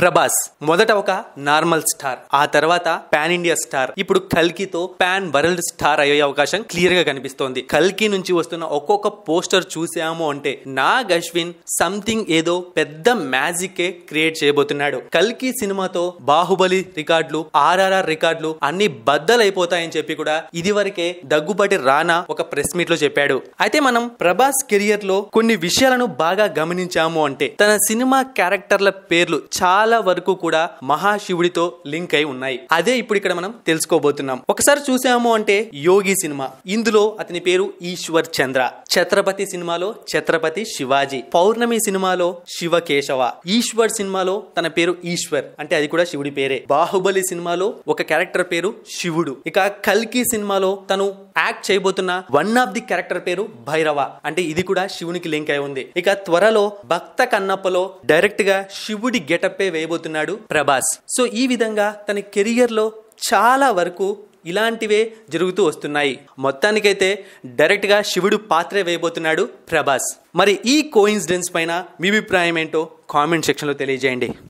ప్రభాస్ మొదట ఒక normal star, ఆ తర్వాత పాన్ ఇండియా స్టార్, ఇప్పుడు కల్కితో పాన్ వరల్డ్ స్టార్ అయ్యే అవకాశం క్లియర్ గా కనిపిస్తోంది. కల్కి నుంచి వస్తున్న ఒక్కొక్క పోస్టర్ చూసాము అంటే నాగ్ అశ్విన్ సంథింగ్ ఏదో పెద్ద మ్యాజిక్ క్రియేట్ చేయబోతున్నాడు. కల్కి సినిమాతో బాహుబలి రికార్డులు, ఆర్ఆర్ఆర్ రికార్డులు అన్ని బద్దలైపోతాయని చెప్పి కూడా ఇది వరకే దగ్గుబాటి రానా ఒక ప్రెస్ మీట్ లో చెప్పాడు. అయితే మనం ప్రభాస్ కెరియర్ లో కొన్ని విషయాలను బాగా గమనించాము అంటే తన సినిమా క్యారెక్టర్ల పేర్లు చాలా వరకు కూడా మహాశివుడితో లింక్ అయి ఉన్నాయి. అదే ఇప్పుడు ఇక్కడ మనం తెలుసుకోబోతున్నాం. ఒకసారి చూసాము అంటే యోగి సినిమా, ఇందులో అతని పేరు ఈశ్వర్ చంద్ర. ఛత్రపతి సినిమాలో ఛత్రపతి శివాజీ, పౌర్ణమి సినిమాలో శివకేశవ, ఈశ్వర్ సినిమాలో తన పేరు ఈశ్వర్ అంటే అది కూడా శివుడి పేరే. బాహుబలి సినిమాలో ఒక క్యారెక్టర్ పేరు శివుడు. ఇక కల్కి సినిమాలో తను యాక్ట్ చేయబోతున్న వన్ ఆఫ్ ది క్యారెక్టర్ పేరు భైరవ అంటే ఇది కూడా శివునికి లింక్ అయి ఉంది. ఇక త్వరలో భక్త కన్నప్పలో డైరెక్ట్ గా శివుడి గెటప్ వేయబోతున్నాడు ప్రభాస్. సో ఈ విధంగా తన కెరియర్ లో చాలా వరకు ఇలాంటివే జరుగుతూ వస్తున్నాయి. మొత్తానికైతే డైరెక్ట్ గా శివుడు పాత్రే వేయబోతున్నాడు ప్రభాస్. మరి ఈ కోఇన్సిడెన్స్ పైన మీ అభిప్రాయం ఏంటో కామెంట్ సెక్షన్ లో తెలియజేయండి.